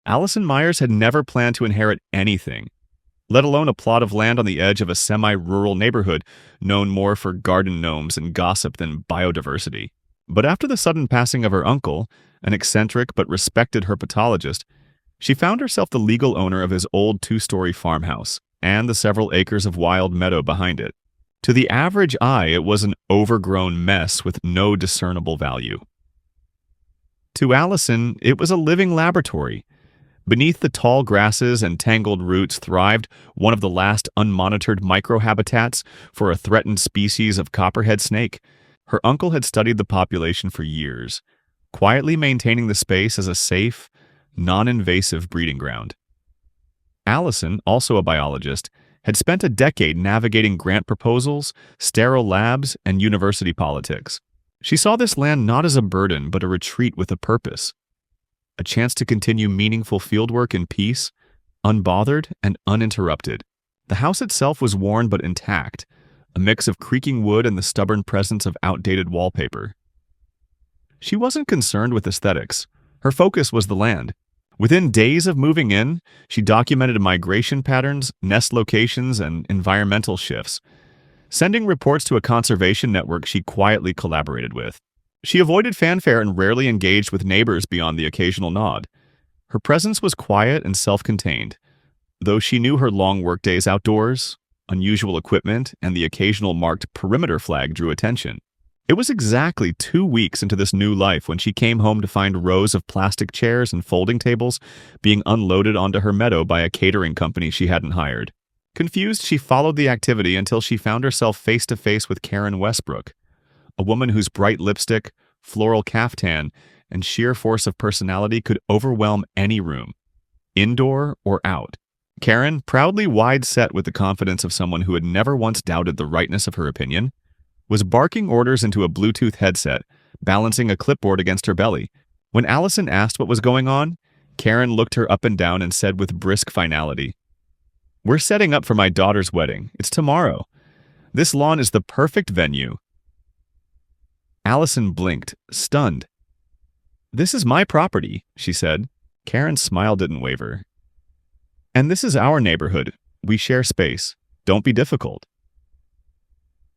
Allison Myers had never planned to inherit anything, let alone a plot of land on the edge of a semi-rural neighborhood known more for garden gnomes and gossip than biodiversity. But after the sudden passing of her uncle, an eccentric but respected herpetologist, she found herself the legal owner of his old two-story farmhouse and the several acres of wild meadow behind it. To the average eye, it was an overgrown mess with no discernible value. To Allison, it was a living laboratory. Beneath the tall grasses and tangled roots thrived one of the last unmonitored microhabitats for a threatened species of copperhead snake. Her uncle had studied the population for years, quietly maintaining the space as a safe, non-invasive breeding ground. Allison, also a biologist, had spent a decade navigating grant proposals, sterile labs, and university politics. She saw this land not as a burden, but a retreat with a purpose. A chance to continue meaningful fieldwork in peace, unbothered and uninterrupted. The house itself was worn but intact, a mix of creaking wood and the stubborn presence of outdated wallpaper. She wasn't concerned with aesthetics. Her focus was the land. Within days of moving in, she documented migration patterns, nest locations, and environmental shifts, sending reports to a conservation network she quietly collaborated with. She avoided fanfare and rarely engaged with neighbors beyond the occasional nod. Her presence was quiet and self-contained, though she knew her long workdays outdoors, unusual equipment, and the occasional marked perimeter flag drew attention. It was exactly 2 weeks into this new life when she came home to find rows of plastic chairs and folding tables being unloaded onto her meadow by a catering company she hadn't hired. Confused, she followed the activity until she found herself face-to-face with Karen Westbrook, a woman whose bright lipstick, floral caftan, and sheer force of personality could overwhelm any room, indoor or out. Karen, proudly wide-set with the confidence of someone who had never once doubted the rightness of her opinion, was barking orders into a Bluetooth headset, balancing a clipboard against her belly. When Allison asked what was going on, Karen looked her up and down and said with brisk finality, "We're setting up for my daughter's wedding. It's tomorrow. This lawn is the perfect venue." Allison blinked, stunned. "This is my property," she said. Karen's smile didn't waver. "And this is our neighborhood. We share space. Don't be difficult."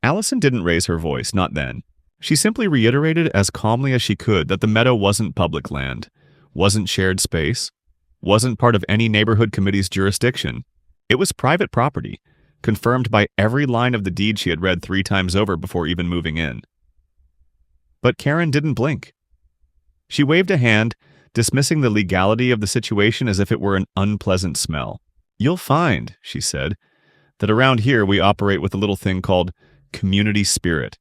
Allison didn't raise her voice, not then. She simply reiterated as calmly as she could that the meadow wasn't public land, wasn't shared space, wasn't part of any neighborhood committee's jurisdiction. It was private property, confirmed by every line of the deed she had read 3 times over before even moving in. But Karen didn't blink. She waved a hand, dismissing the legality of the situation as if it were an unpleasant smell. "You'll find," she said, "that around here we operate with a little thing called community spirit.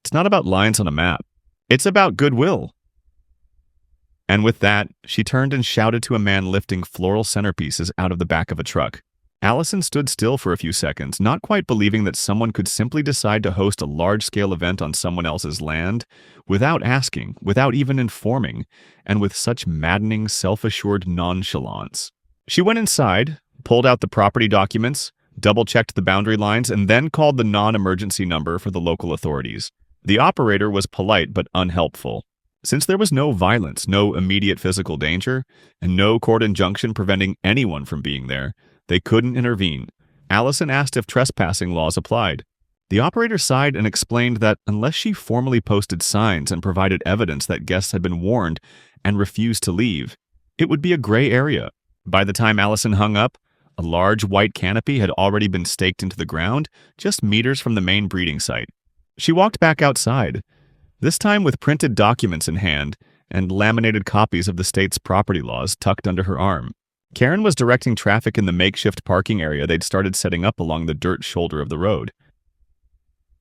It's not about lines on a map. It's about goodwill." And with that, she turned and shouted to a man lifting floral centerpieces out of the back of a truck. Allison stood still for a few seconds, not quite believing that someone could simply decide to host a large-scale event on someone else's land without asking, without even informing, and with such maddening, self-assured nonchalance. She went inside, pulled out the property documents, double-checked the boundary lines, and then called the non-emergency number for the local authorities. The operator was polite but unhelpful. Since there was no violence, no immediate physical danger, and no court injunction preventing anyone from being there, they couldn't intervene. Allison asked if trespassing laws applied. The operator sighed and explained that unless she formally posted signs and provided evidence that guests had been warned and refused to leave, it would be a gray area. By the time Allison hung up, a large white canopy had already been staked into the ground, just meters from the main breeding site. She walked back outside, this time with printed documents in hand and laminated copies of the state's property laws tucked under her arm. Karen was directing traffic in the makeshift parking area they'd started setting up along the dirt shoulder of the road.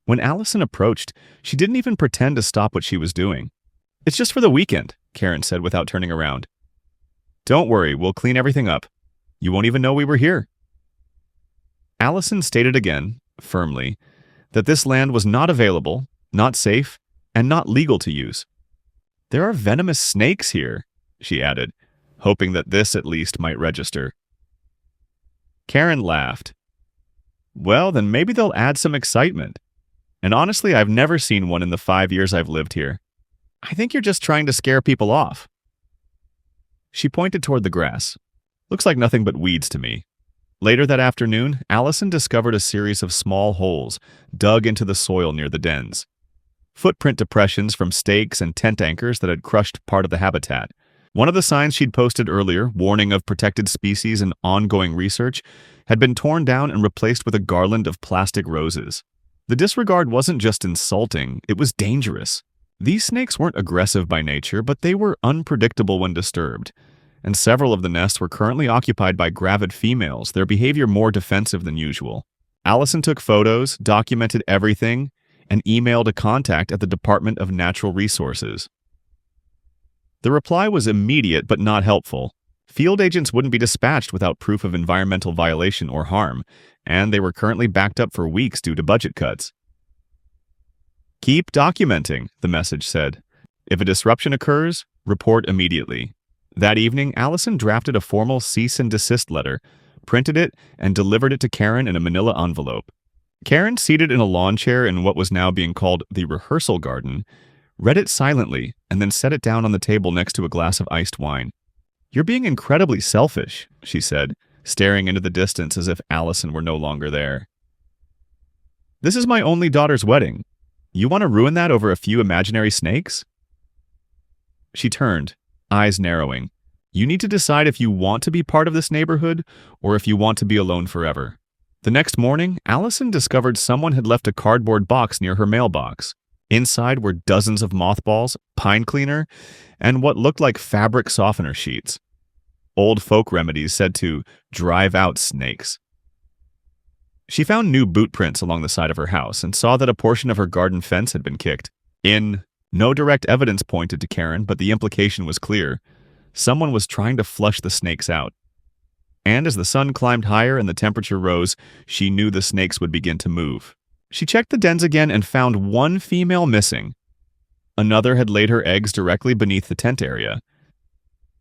When Allison approached, she didn't even pretend to stop what she was doing. "It's just for the weekend," Karen said without turning around. "Don't worry, we'll clean everything up. You won't even know we were here." Allison stated again, firmly, that this land was not available, not safe, and not legal to use. "There are venomous snakes here," she added, hoping that this at least might register. Karen laughed. "Well, then maybe they'll add some excitement. And honestly, I've never seen one in the 5 years I've lived here. I think you're just trying to scare people off." She pointed toward the grass. Looks like nothing but weeds to me. Later that afternoon, Allison discovered a series of small holes dug into the soil near the dens. Footprint depressions from stakes and tent anchors that had crushed part of the habitat. One of the signs she'd posted earlier, warning of protected species and ongoing research, had been torn down and replaced with a garland of plastic roses. The disregard wasn't just insulting, it was dangerous. These snakes weren't aggressive by nature, but they were unpredictable when disturbed, and several of the nests were currently occupied by gravid females, their behavior more defensive than usual. Allison took photos, documented everything, and emailed a contact at the Department of Natural Resources. The reply was immediate but not helpful. Field agents wouldn't be dispatched without proof of environmental violation or harm, and they were currently backed up for weeks due to budget cuts. Keep documenting, the message said. If a disruption occurs, report immediately. That evening, Allison drafted a formal cease and desist letter, printed it, and delivered it to Karen in a manila envelope. Karen, seated in a lawn chair in what was now being called the rehearsal garden, read it silently and then set it down on the table next to a glass of iced wine. "You're being incredibly selfish," she said, staring into the distance as if Allison were no longer there. "This is my only daughter's wedding. You want to ruin that over a few imaginary snakes?" She turned, eyes narrowing. "You need to decide if you want to be part of this neighborhood or if you want to be alone forever." The next morning, Allison discovered someone had left a cardboard box near her mailbox. Inside were dozens of mothballs, pine cleaner, and what looked like fabric softener sheets. Old folk remedies said to drive out snakes. She found new boot prints along the side of her house and saw that a portion of her garden fence had been kicked. No direct evidence pointed to Karen, but the implication was clear. Someone was trying to flush the snakes out. And as the sun climbed higher and the temperature rose, she knew the snakes would begin to move. She checked the dens again and found one female missing. Another had laid her eggs directly beneath the tent area.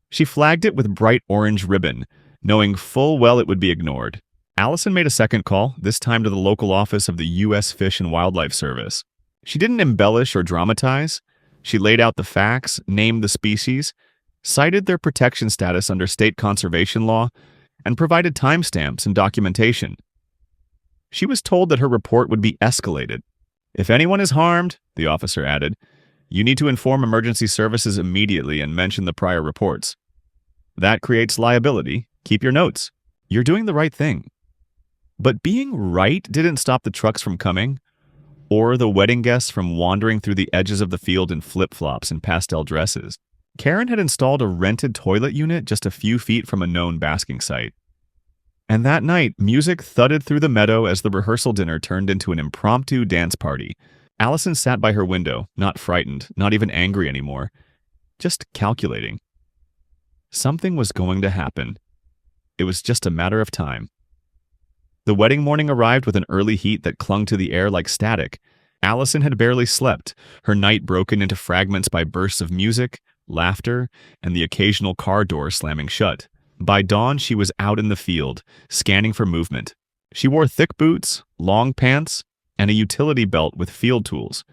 She flagged it with bright orange ribbon, knowing full well it would be ignored. Allison made a second call, this time to the local office of the U.S. Fish and Wildlife Service. She didn't embellish or dramatize. She laid out the facts, named the species, cited their protection status under state conservation law, and provided timestamps and documentation. She was told that her report would be escalated. "If anyone is harmed," the officer added, "you need to inform emergency services immediately and mention the prior reports. That creates liability. Keep your notes. You're doing the right thing." But being right didn't stop the trucks from coming, or the wedding guests from wandering through the edges of the field in flip-flops and pastel dresses. Karen had installed a rented toilet unit just a few feet from a known basking site. And that night, music thudded through the meadow as the rehearsal dinner turned into an impromptu dance party. Allison sat by her window, not frightened, not even angry anymore, just calculating. Something was going to happen. It was just a matter of time. The wedding morning arrived with an early heat that clung to the air like static. Allison had barely slept, her night broken into fragments by bursts of music, laughter, and the occasional car door slamming shut. By dawn, she was out in the field, scanning for movement. She wore thick boots, long pants, and a utility belt with field tools.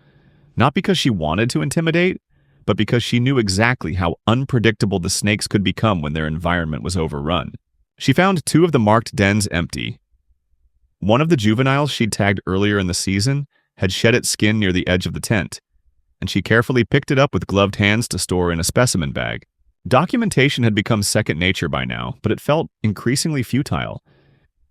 Not because she wanted to intimidate, but because she knew exactly how unpredictable the snakes could become when their environment was overrun. She found 2 of the marked dens empty. One of the juveniles she'd tagged earlier in the season had shed its skin near the edge of the tent, and she carefully picked it up with gloved hands to store in a specimen bag. Documentation had become second nature by now, but it felt increasingly futile.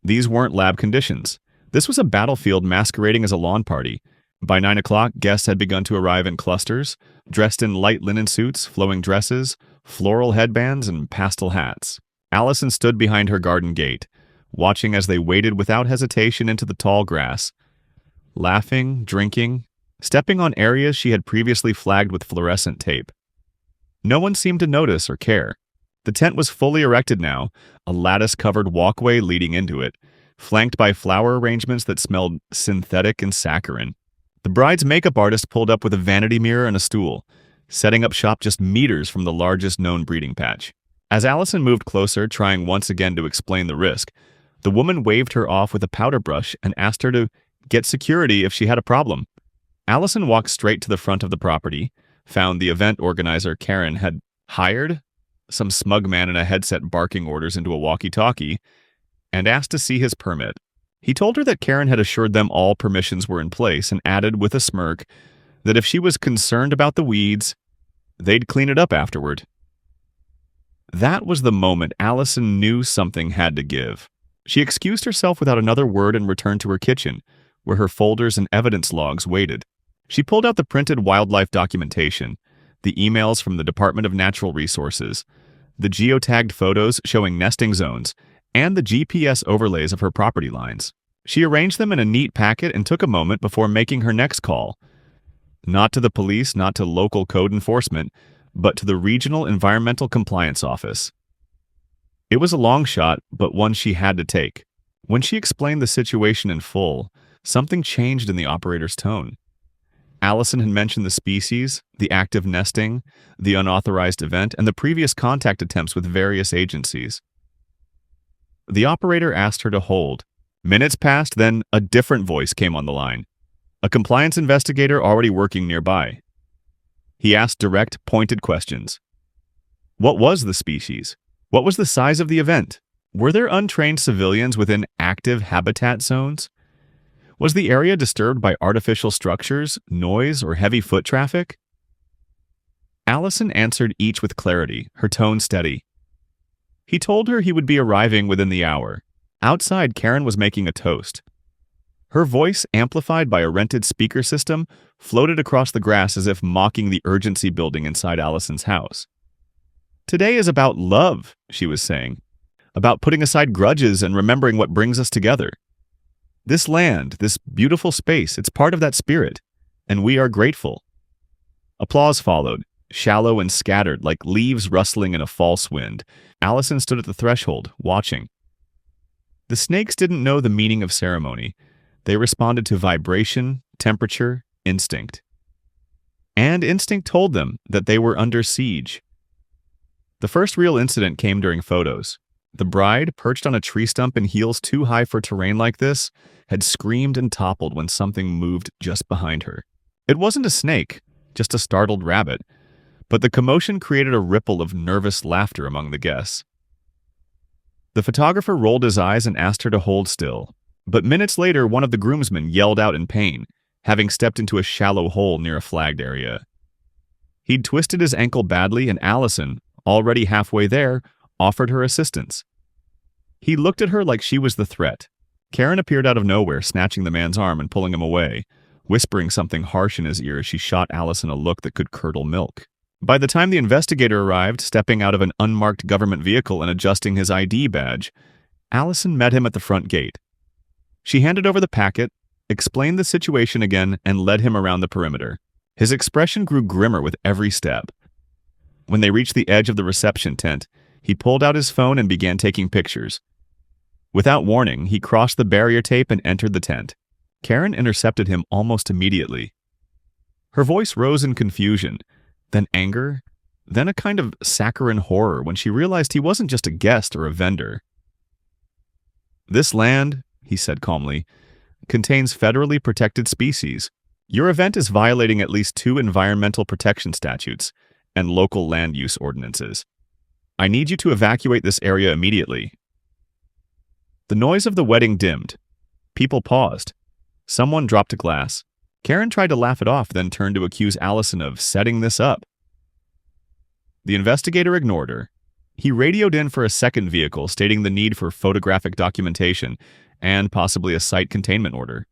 These weren't lab conditions. This was a battlefield masquerading as a lawn party. By 9 o'clock, guests had begun to arrive in clusters, dressed in light linen suits, flowing dresses, floral headbands, and pastel hats. Allison stood behind her garden gate, watching as they waded without hesitation into the tall grass, laughing, drinking, stepping on areas she had previously flagged with fluorescent tape. No one seemed to notice or care. The tent was fully erected now, a lattice-covered walkway leading into it, flanked by flower arrangements that smelled synthetic and saccharine. The bride's makeup artist pulled up with a vanity mirror and a stool, setting up shop just meters from the largest known breeding patch. As Allison moved closer, trying once again to explain the risk, the woman waved her off with a powder brush and asked her to get security if she had a problem. Allison walked straight to the front of the property, found the event organizer Karen had hired, some smug man in a headset barking orders into a walkie-talkie, and asked to see his permit. He told her that Karen had assured them all permissions were in place and added with a smirk that if she was concerned about the weeds, they'd clean it up afterward. That was the moment Allison knew something had to give. She excused herself without another word and returned to her kitchen, where her folders and evidence logs waited. She pulled out the printed wildlife documentation, the emails from the Department of Natural Resources, the geotagged photos showing nesting zones, and the GPS overlays of her property lines. She arranged them in a neat packet and took a moment before making her next call. Not to the police, not to local code enforcement, but to the Regional Environmental Compliance Office. It was a long shot, but one she had to take. When she explained the situation in full, something changed in the operator's tone. Allison had mentioned the species, the active nesting, the unauthorized event, and the previous contact attempts with various agencies. The operator asked her to hold. Minutes passed, then a different voice came on the line. A compliance investigator already working nearby. He asked direct, pointed questions. What was the species? What was the size of the event? Were there untrained civilians within active habitat zones? Was the area disturbed by artificial structures, noise, or heavy foot traffic? Allison answered each with clarity, her tone steady. He told her he would be arriving within the hour. Outside, Karen was making a toast. Her voice, amplified by a rented speaker system, floated across the grass as if mocking the urgency building inside Allison's house. Today is about love, she was saying. About putting aside grudges and remembering what brings us together. This land, this beautiful space, it's part of that spirit, and we are grateful. Applause followed, shallow and scattered like leaves rustling in a false wind. Allison stood at the threshold, watching. The snakes didn't know the meaning of ceremony. They responded to vibration, temperature, instinct. And instinct told them that they were under siege. The first real incident came during photos. The bride, perched on a tree stump in heels too high for terrain like this, had screamed and toppled when something moved just behind her. It wasn't a snake, just a startled rabbit, but the commotion created a ripple of nervous laughter among the guests. The photographer rolled his eyes and asked her to hold still, but minutes later one of the groomsmen yelled out in pain, having stepped into a shallow hole near a flagged area. He'd twisted his ankle badly, and Allison, already halfway there, offered her assistance. He looked at her like she was the threat. Karen appeared out of nowhere, snatching the man's arm and pulling him away, whispering something harsh in his ear as she shot Allison a look that could curdle milk. By the time the investigator arrived, stepping out of an unmarked government vehicle and adjusting his ID badge, Allison met him at the front gate. She handed over the packet, explained the situation again, and led him around the perimeter. His expression grew grimmer with every step. When they reached the edge of the reception tent, he pulled out his phone and began taking pictures. Without warning, he crossed the barrier tape and entered the tent. Karen intercepted him almost immediately. Her voice rose in confusion, then anger, then a kind of saccharine horror when she realized he wasn't just a guest or a vendor. "This land," he said calmly, "contains federally protected species. Your event is violating at least 2 environmental protection statutes and local land use ordinances. I need you to evacuate this area immediately." The noise of the wedding dimmed. People paused. Someone dropped a glass. Karen tried to laugh it off, then turned to accuse Allison of setting this up. The investigator ignored her. He radioed in for a second vehicle, stating the need for photographic documentation and possibly a site containment order.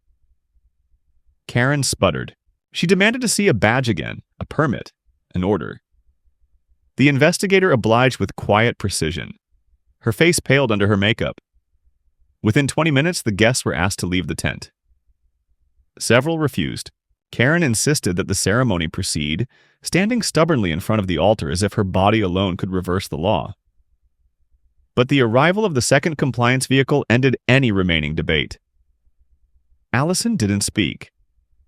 Karen sputtered. She demanded to see a badge again, a permit, an order. The investigator obliged with quiet precision. Her face paled under her makeup. Within 20 minutes, the guests were asked to leave the tent. Several refused. Karen insisted that the ceremony proceed, standing stubbornly in front of the altar as if her body alone could reverse the law. But the arrival of the second compliance vehicle ended any remaining debate. Allison didn't speak.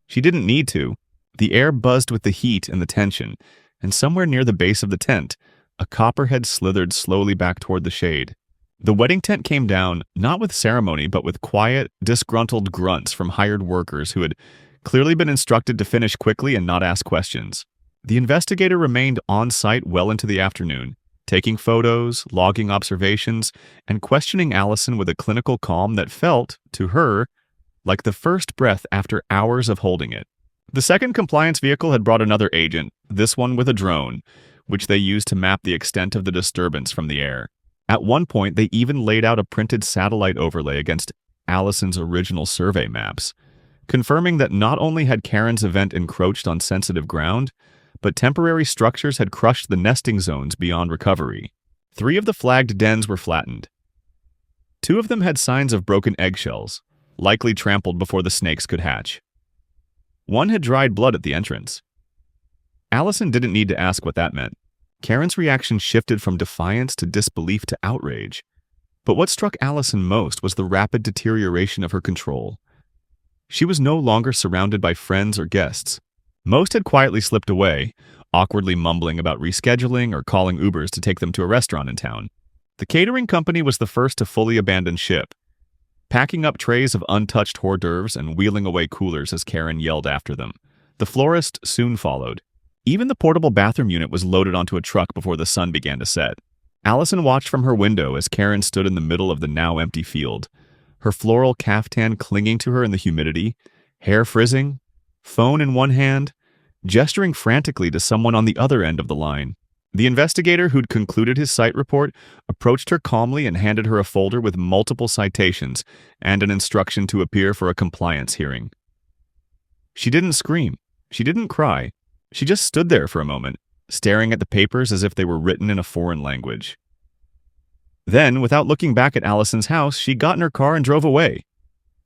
She didn't need to. The air buzzed with the heat and the tension, and somewhere near the base of the tent, a copperhead slithered slowly back toward the shade. The wedding tent came down, not with ceremony, but with quiet, disgruntled grunts from hired workers who had clearly been instructed to finish quickly and not ask questions. The investigator remained on site well into the afternoon, taking photos, logging observations, and questioning Allison with a clinical calm that felt, to her, like the first breath after hours of holding it. The second compliance vehicle had brought another agent, this one with a drone, which they used to map the extent of the disturbance from the air. At one point, they even laid out a printed satellite overlay against Allison's original survey maps, confirming that not only had Karen's event encroached on sensitive ground, but temporary structures had crushed the nesting zones beyond recovery. 3 of the flagged dens were flattened. 2 of them had signs of broken eggshells, likely trampled before the snakes could hatch. 1 had dried blood at the entrance. Allison didn't need to ask what that meant. Karen's reaction shifted from defiance to disbelief to outrage. But what struck Allison most was the rapid deterioration of her control. She was no longer surrounded by friends or guests. Most had quietly slipped away, awkwardly mumbling about rescheduling or calling Ubers to take them to a restaurant in town. The catering company was the first to fully abandon ship, packing up trays of untouched hors d'oeuvres and wheeling away coolers as Karen yelled after them. The florist soon followed. Even the portable bathroom unit was loaded onto a truck before the sun began to set. Allison watched from her window as Karen stood in the middle of the now empty field, her floral caftan clinging to her in the humidity, hair frizzing, phone in one hand, gesturing frantically to someone on the other end of the line. The investigator who'd concluded his site report approached her calmly and handed her a folder with multiple citations and an instruction to appear for a compliance hearing. She didn't scream. She didn't cry. She just stood there for a moment, staring at the papers as if they were written in a foreign language. Then, without looking back at Allison's house, she got in her car and drove away.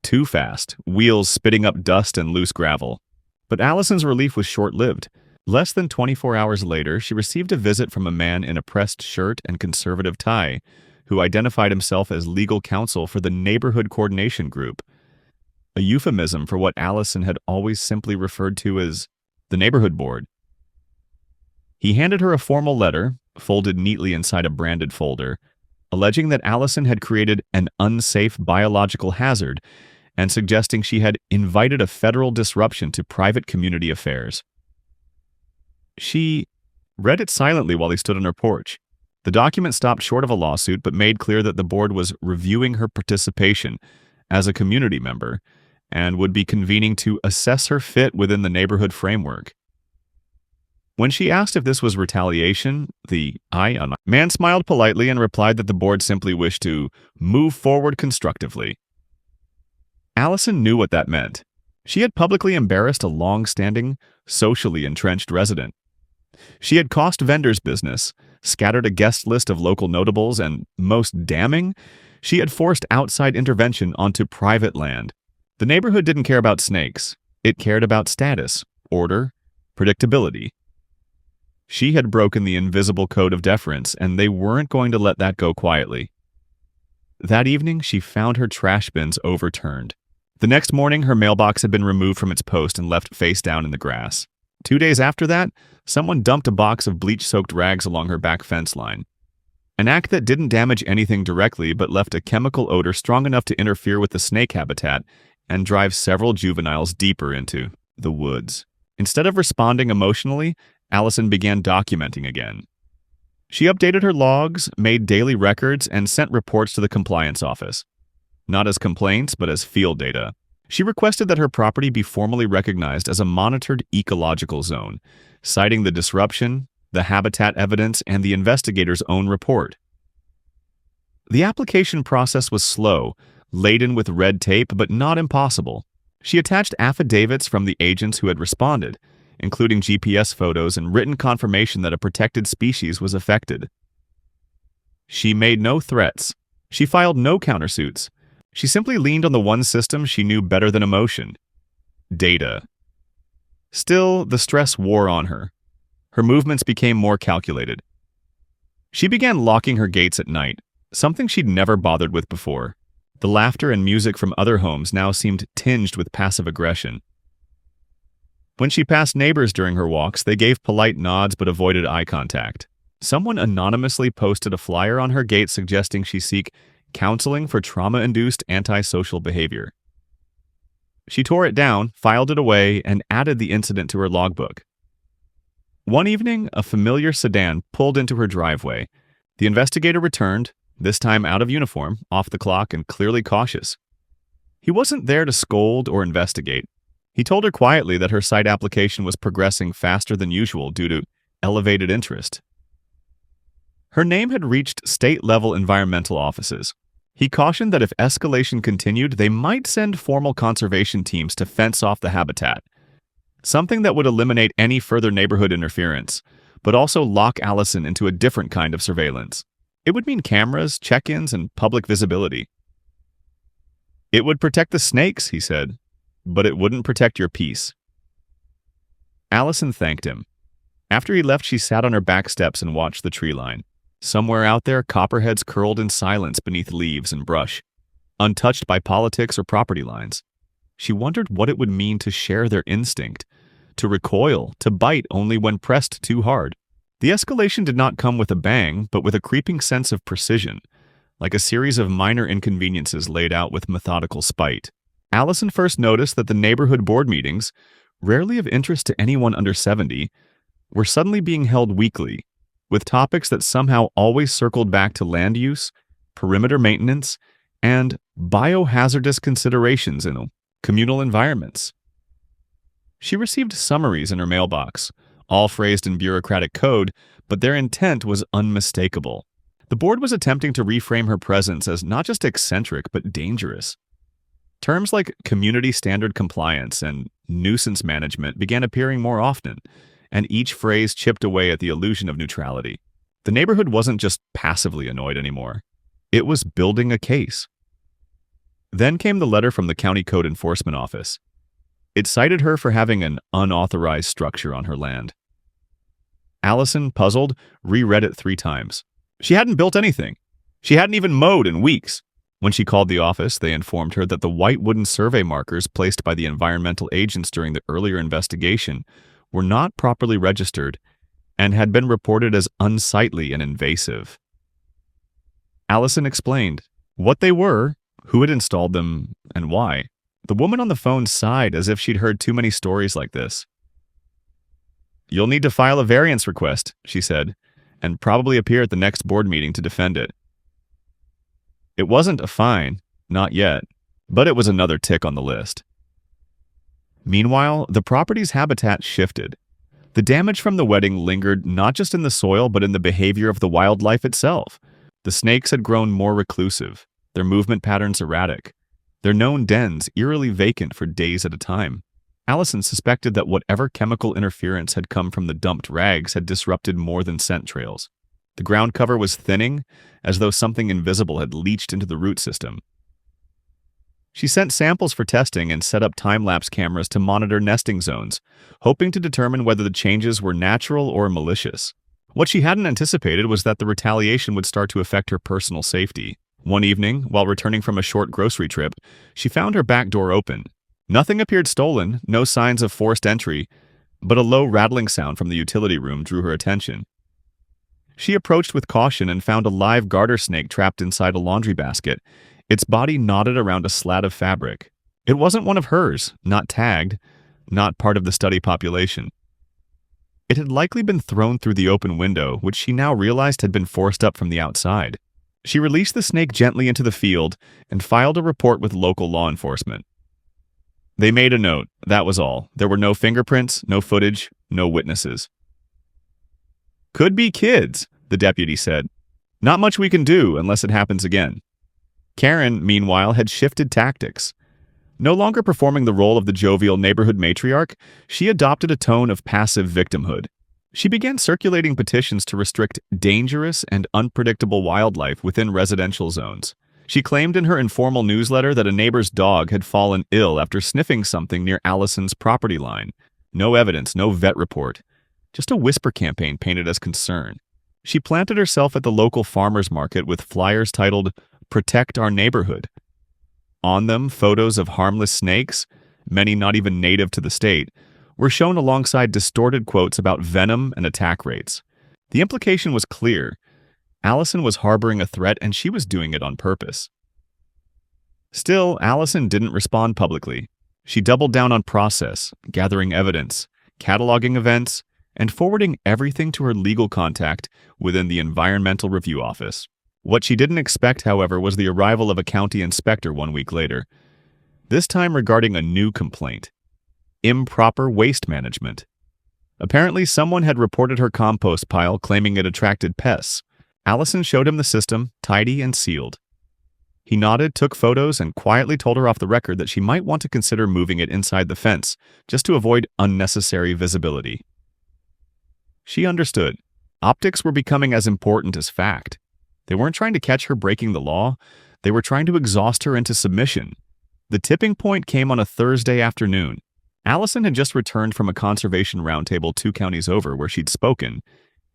Too fast, wheels spitting up dust and loose gravel. But Allison's relief was short-lived. Less than 24 hours later, she received a visit from a man in a pressed shirt and conservative tie, who identified himself as legal counsel for the Neighborhood Coordination Group, a euphemism for what Allison had always simply referred to as the neighborhood board. He handed her a formal letter, folded neatly inside a branded folder, alleging that Allison had created an unsafe biological hazard and suggesting she had invited a federal disruption to private community affairs. She read it silently while he stood on her porch. The document stopped short of a lawsuit but made clear that the board was reviewing her participation as a community member and would be convening to assess her fit within the neighborhood framework. When she asked if this was retaliation, the man smiled politely and replied that the board simply wished to move forward constructively. Allison knew what that meant. She had publicly embarrassed a long-standing, socially entrenched resident. She had cost vendors business, scattered a guest list of local notables, and, most damning, she had forced outside intervention onto private land. The neighborhood didn't care about snakes. It cared about status, order, predictability. She had broken the invisible code of deference, and they weren't going to let that go quietly. That evening, she found her trash bins overturned. The next morning, her mailbox had been removed from its post and left face down in the grass. 2 days after that, someone dumped a box of bleach-soaked rags along her back fence line. An act that didn't damage anything directly but left a chemical odor strong enough to interfere with the snake habitat and drive several juveniles deeper into the woods. Instead of responding emotionally, Allison began documenting again. She updated her logs, made daily records, and sent reports to the compliance office. Not as complaints, but as field data. She requested that her property be formally recognized as a monitored ecological zone, citing the disruption, the habitat evidence, and the investigator's own report. The application process was slow, laden with red tape, but not impossible. She attached affidavits from the agents who had responded, including GPS photos and written confirmation that a protected species was affected. She made no threats. She filed no countersuits. She simply leaned on the one system she knew better than emotion: data. Still, the stress wore on her. Her movements became more calculated. She began locking her gates at night, something she'd never bothered with before. The laughter and music from other homes now seemed tinged with passive aggression. When she passed neighbors during her walks, they gave polite nods but avoided eye contact. Someone anonymously posted a flyer on her gate suggesting she seek counseling for trauma-induced antisocial behavior. She tore it down, filed it away, and added the incident to her logbook. One evening, a familiar sedan pulled into her driveway, The investigator returned, this time out of uniform, off the clock, and clearly cautious. He wasn't there to scold or investigate. He told her quietly that her site application was progressing faster than usual due to elevated interest. Her name had reached state-level environmental offices. He cautioned that if escalation continued, they might send formal conservation teams to fence off the habitat, something that would eliminate any further neighborhood interference, but also lock Allison into a different kind of surveillance. It would mean cameras, check-ins, and public visibility. It would protect the snakes, he said, but it wouldn't protect your peace. Allison thanked him. After he left, she sat on her back steps and watched the tree line. Somewhere out there, copperheads curled in silence beneath leaves and brush, untouched by politics or property lines. She wondered what it would mean to share their instinct, to recoil, to bite only when pressed too hard. The escalation did not come with a bang, but with a creeping sense of precision, like a series of minor inconveniences laid out with methodical spite. Allison first noticed that the neighborhood board meetings, rarely of interest to anyone under 70, were suddenly being held weekly, with topics that somehow always circled back to land use, perimeter maintenance, and biohazardous considerations in communal environments. She received summaries in her mailbox, all phrased in bureaucratic code, but their intent was unmistakable. The board was attempting to reframe her presence as not just eccentric, but dangerous. Terms like community standard compliance and nuisance management began appearing more often, and each phrase chipped away at the illusion of neutrality. The neighborhood wasn't just passively annoyed anymore. It was building a case. Then came the letter from the County Code Enforcement Office. It cited her for having an unauthorized structure on her land. Allison, puzzled, reread it 3 times. She hadn't built anything. She hadn't even mowed in weeks. When she called the office, they informed her that the white wooden survey markers placed by the environmental agents during the earlier investigation were not properly registered and had been reported as unsightly and invasive. Allison explained what they were, who had installed them, and why. The woman on the phone sighed as if she'd heard too many stories like this. "You'll need to file a variance request," she said, "and probably appear at the next board meeting to defend it." It wasn't a fine, not yet, but it was another tick on the list. Meanwhile, the property's habitat shifted. The damage from the wedding lingered not just in the soil but in the behavior of the wildlife itself. The snakes had grown more reclusive, their movement patterns erratic, their known dens eerily vacant for days at a time. Allison suspected that whatever chemical interference had come from the dumped rags had disrupted more than scent trails. The ground cover was thinning, as though something invisible had leached into the root system. She sent samples for testing and set up time-lapse cameras to monitor nesting zones, hoping to determine whether the changes were natural or malicious. What she hadn't anticipated was that the retaliation would start to affect her personal safety. One evening, while returning from a short grocery trip, she found her back door open. Nothing appeared stolen, no signs of forced entry, but a low rattling sound from the utility room drew her attention. She approached with caution and found a live garter snake trapped inside a laundry basket, its body knotted around a slat of fabric. It wasn't one of hers, not tagged, not part of the study population. It had likely been thrown through the open window, which she now realized had been forced up from the outside. She released the snake gently into the field and filed a report with local law enforcement. They made a note, that was all. There were no fingerprints, no footage, no witnesses. "Could be kids," the deputy said. "Not much we can do unless it happens again." Karen, meanwhile, had shifted tactics. No longer performing the role of the jovial neighborhood matriarch, she adopted a tone of passive victimhood. She began circulating petitions to restrict dangerous and unpredictable wildlife within residential zones. She claimed in her informal newsletter that a neighbor's dog had fallen ill after sniffing something near Allison's property line. No evidence, no vet report. Just a whisper campaign painted as concern. She planted herself at the local farmer's market with flyers titled, "Protect Our Neighborhood." On them, photos of harmless snakes, many not even native to the state, were shown alongside distorted quotes about venom and attack rates. The implication was clear. Allison was harboring a threat and she was doing it on purpose. Still, Allison didn't respond publicly. She doubled down on process, gathering evidence, cataloging events, and forwarding everything to her legal contact within the Environmental Review Office. What she didn't expect, however, was the arrival of a county inspector 1 week later, this time regarding a new complaint: improper waste management. Apparently, someone had reported her compost pile claiming it attracted pests. Allison showed him the system, tidy and sealed. He nodded, took photos, and quietly told her off the record that she might want to consider moving it inside the fence, just to avoid unnecessary visibility. She understood. Optics were becoming as important as fact. They weren't trying to catch her breaking the law. They were trying to exhaust her into submission. The tipping point came on a Thursday afternoon. Allison had just returned from a conservation roundtable 2 counties over where she'd spoken,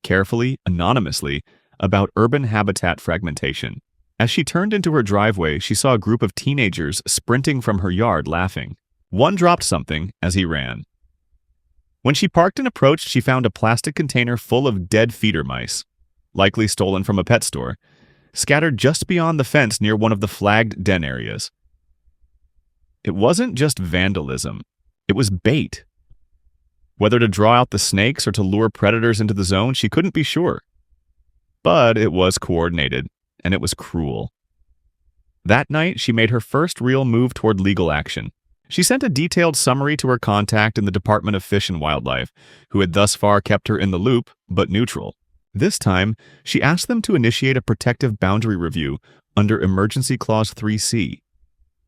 carefully, anonymously, about urban habitat fragmentation. As she turned into her driveway, she saw a group of teenagers sprinting from her yard laughing. One dropped something as he ran. When she parked and approached, she found a plastic container full of dead feeder mice, likely stolen from a pet store, scattered just beyond the fence near one of the flagged den areas. It wasn't just vandalism. It was bait. Whether to draw out the snakes or to lure predators into the zone, she couldn't be sure. But it was coordinated, and it was cruel. That night, she made her first real move toward legal action. She sent a detailed summary to her contact in the Department of Fish and Wildlife, who had thus far kept her in the loop, but neutral. This time, she asked them to initiate a protective boundary review under Emergency Clause 3C,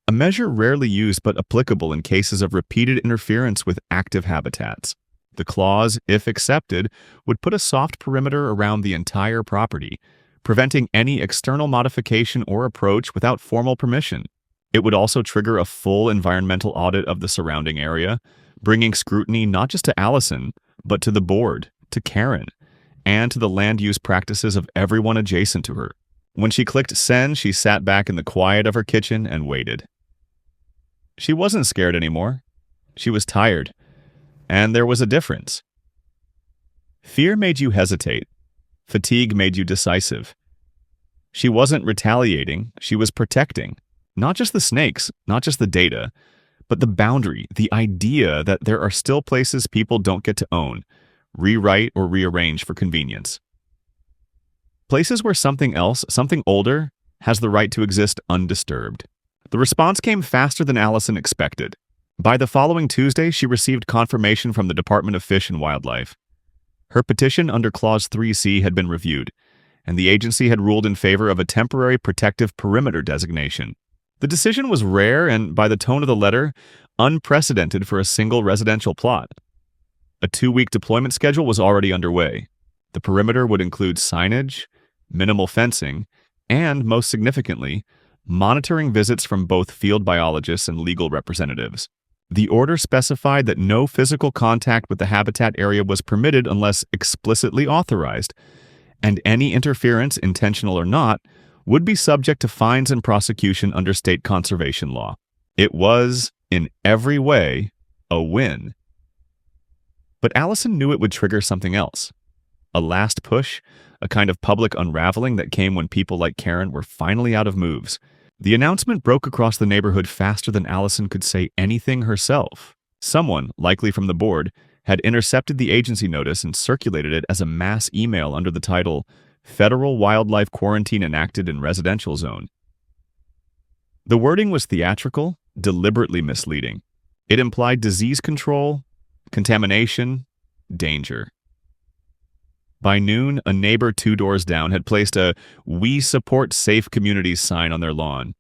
a measure rarely used but applicable in cases of repeated interference with active habitats. The clause, if accepted, would put a soft perimeter around the entire property, preventing any external modification or approach without formal permission. It would also trigger a full environmental audit of the surrounding area, bringing scrutiny not just to Allison, but to the board, to Karen, and to the land use practices of everyone adjacent to her. When she clicked send, she sat back in the quiet of her kitchen and waited. She wasn't scared anymore. She was tired. And there was a difference. Fear made you hesitate. Fatigue made you decisive. She wasn't retaliating, she was protecting. Not just the snakes, not just the data, but the boundary, the idea that there are still places people don't get to own, rewrite or rearrange for convenience. Places where something else, something older, has the right to exist undisturbed. The response came faster than Allison expected. By the following Tuesday, she received confirmation from the Department of Fish and Wildlife. Her petition under Clause 3C had been reviewed, and the agency had ruled in favor of a temporary protective perimeter designation. The decision was rare and, by the tone of the letter, unprecedented for a single residential plot. A 2-week deployment schedule was already underway. The perimeter would include signage, minimal fencing, and, most significantly, monitoring visits from both field biologists and legal representatives. The order specified that no physical contact with the habitat area was permitted unless explicitly authorized, and any interference, intentional or not, would be subject to fines and prosecution under state conservation law. It was, in every way, a win. But Allison knew it would trigger something else. A last push, a kind of public unraveling that came when people like Karen were finally out of moves. The announcement broke across the neighborhood faster than Allison could say anything herself. Someone, likely from the board, had intercepted the agency notice and circulated it as a mass email under the title, Federal Wildlife Quarantine Enacted in Residential Zone. The wording was theatrical, deliberately misleading. It implied disease control, contamination, danger. By noon, a neighbor 2 doors down had placed a "We Support Safe Communities" sign on their lawn.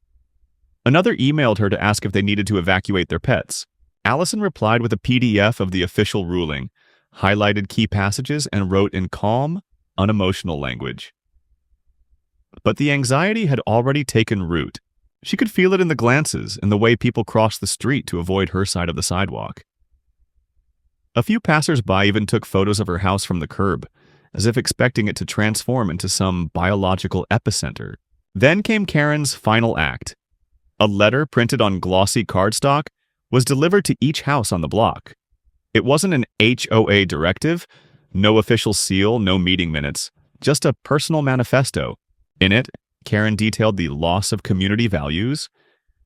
Another emailed her to ask if they needed to evacuate their pets. Allison replied with a PDF of the official ruling, highlighted key passages, and wrote in calm, unemotional language. But the anxiety had already taken root. She could feel it in the glances, in the way people crossed the street to avoid her side of the sidewalk. A few passers-by even took photos of her house from the curb, as if expecting it to transform into some biological epicenter. Then came Karen's final act. A letter printed on glossy cardstock was delivered to each house on the block. It wasn't an HOA directive, no official seal, no meeting minutes, just a personal manifesto. In it, Karen detailed the loss of community values,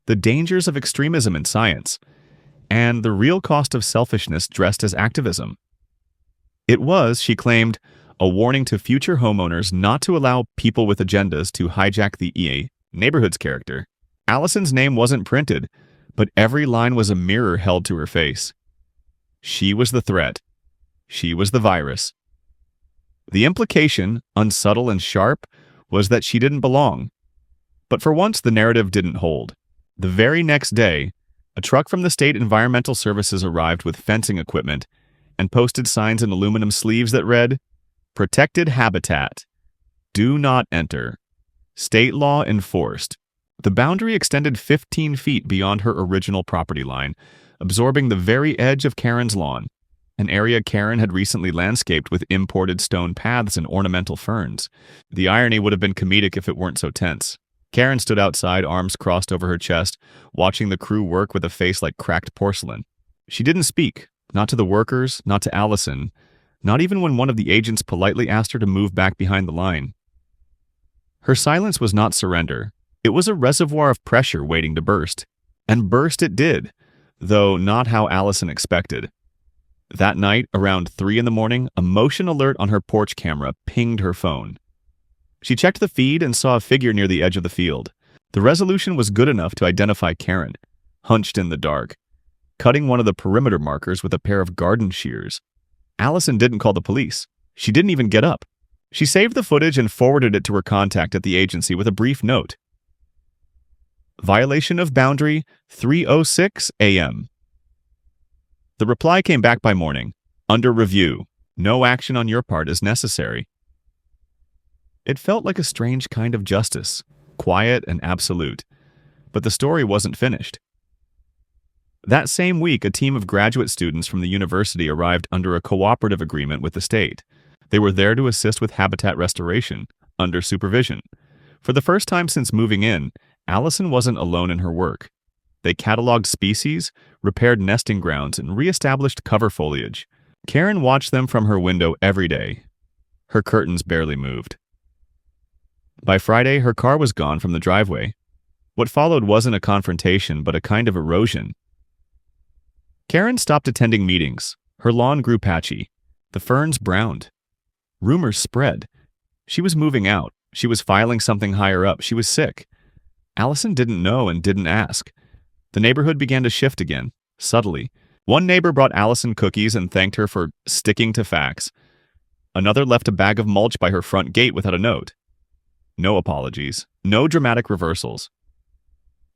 the dangers of extremism in science, and the real cost of selfishness dressed as activism. It was, she claimed, a warning to future homeowners not to allow people with agendas to hijack the neighborhood's character. Allison's name wasn't printed, but every line was a mirror held to her face. She was the threat. She was the virus. The implication, unsubtle and sharp, was that she didn't belong. But for once, the narrative didn't hold. The very next day, a truck from the State Environmental Services arrived with fencing equipment and posted signs in aluminum sleeves that read, "Protected Habitat. Do not enter. State law enforced." The boundary extended 15 feet beyond her original property line, absorbing the very edge of Karen's lawn, an area Karen had recently landscaped with imported stone paths and ornamental ferns. The irony would have been comedic if it weren't so tense. Karen stood outside, arms crossed over her chest, watching the crew work with a face like cracked porcelain. She didn't speak, not to the workers, not to Allison, not even when one of the agents politely asked her to move back behind the line. Her silence was not surrender. It was a reservoir of pressure waiting to burst. And burst it did, though not how Allison expected. That night, around 3 a.m, a motion alert on her porch camera pinged her phone. She checked the feed and saw a figure near the edge of the field. The resolution was good enough to identify Karen, hunched in the dark, cutting one of the perimeter markers with a pair of garden shears. Allison didn't call the police. She didn't even get up. She saved the footage and forwarded it to her contact at the agency with a brief note. Violation of boundary, 3:06 a.m. The reply came back by morning. Under review. No action on your part is necessary. It felt like a strange kind of justice, quiet and absolute. But the story wasn't finished. That same week, a team of graduate students from the university arrived under a cooperative agreement with the state. They were there to assist with habitat restoration, under supervision. For the first time since moving in, Allison wasn't alone in her work. They cataloged species, repaired nesting grounds, and re-established cover foliage. Karen watched them from her window every day. Her curtains barely moved. By Friday, her car was gone from the driveway. What followed wasn't a confrontation, but a kind of erosion. Karen stopped attending meetings. Her lawn grew patchy. The ferns browned. Rumors spread. She was moving out. She was filing something higher up. She was sick. Allison didn't know and didn't ask. The neighborhood began to shift again, subtly. One neighbor brought Allison cookies and thanked her for sticking to facts. Another left a bag of mulch by her front gate without a note. No apologies. No dramatic reversals.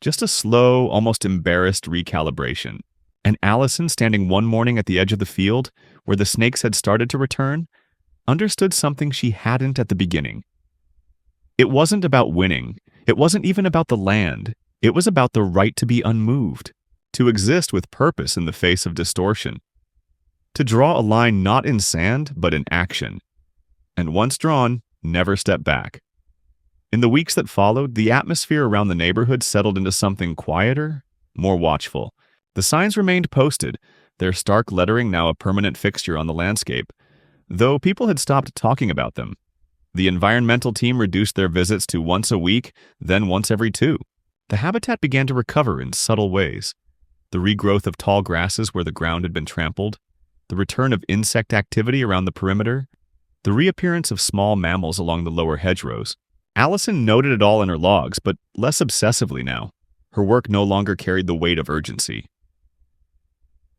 Just a slow, almost embarrassed recalibration. And Allison, standing one morning at the edge of the field, where the snakes had started to return, understood something she hadn't at the beginning. It wasn't about winning. It wasn't even about the land. It was about the right to be unmoved, to exist with purpose in the face of distortion, to draw a line not in sand, but in action, and once drawn, never step back. In the weeks that followed, the atmosphere around the neighborhood settled into something quieter, more watchful. The signs remained posted, their stark lettering now a permanent fixture on the landscape, though people had stopped talking about them. The environmental team reduced their visits to once a week, then once every 2. The habitat began to recover in subtle ways. The regrowth of tall grasses where the ground had been trampled, the return of insect activity around the perimeter, the reappearance of small mammals along the lower hedgerows. Allison noted it all in her logs, but less obsessively now. Her work no longer carried the weight of urgency.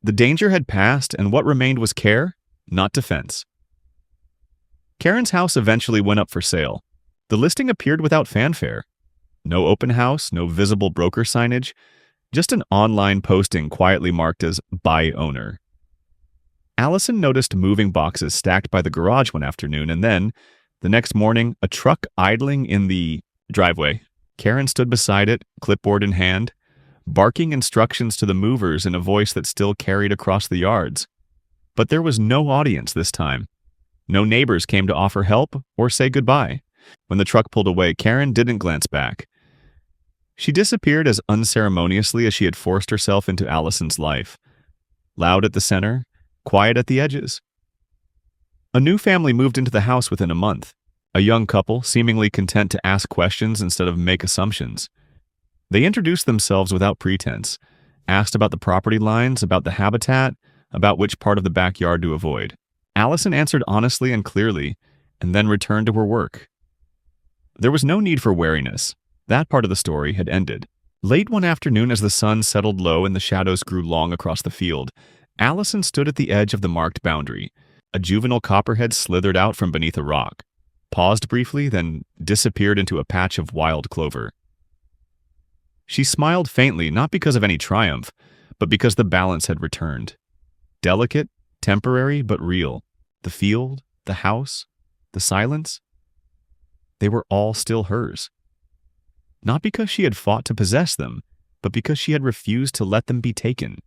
The danger had passed, and what remained was care, not defense. Karen's house eventually went up for sale. The listing appeared without fanfare. No open house, no visible broker signage, just an online posting quietly marked as "By Owner." Allison noticed moving boxes stacked by the garage one afternoon, and then, the next morning, a truck idling in the driveway. Karen stood beside it, clipboard in hand, barking instructions to the movers in a voice that still carried across the yards. But there was no audience this time. No neighbors came to offer help or say goodbye. When the truck pulled away, Karen didn't glance back. She disappeared as unceremoniously as she had forced herself into Allison's life. Loud at the center, quiet at the edges. A new family moved into the house within a month. A young couple, seemingly content to ask questions instead of make assumptions. They introduced themselves without pretense, asked about the property lines, about the habitat, about which part of the backyard to avoid. Allison answered honestly and clearly, and then returned to her work. There was no need for wariness. That part of the story had ended. Late one afternoon, as the sun settled low and the shadows grew long across the field, Allison stood at the edge of the marked boundary. A juvenile copperhead slithered out from beneath a rock, paused briefly, then disappeared into a patch of wild clover. She smiled faintly, not because of any triumph, but because the balance had returned. Delicate, temporary, but real. The field, the house, the silence, they were all still hers. Not because she had fought to possess them, but because she had refused to let them be taken.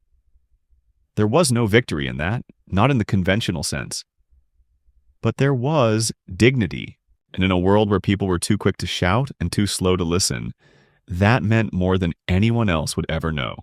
There was no victory in that, not in the conventional sense. But there was dignity, and in a world where people were too quick to shout and too slow to listen, that meant more than anyone else would ever know.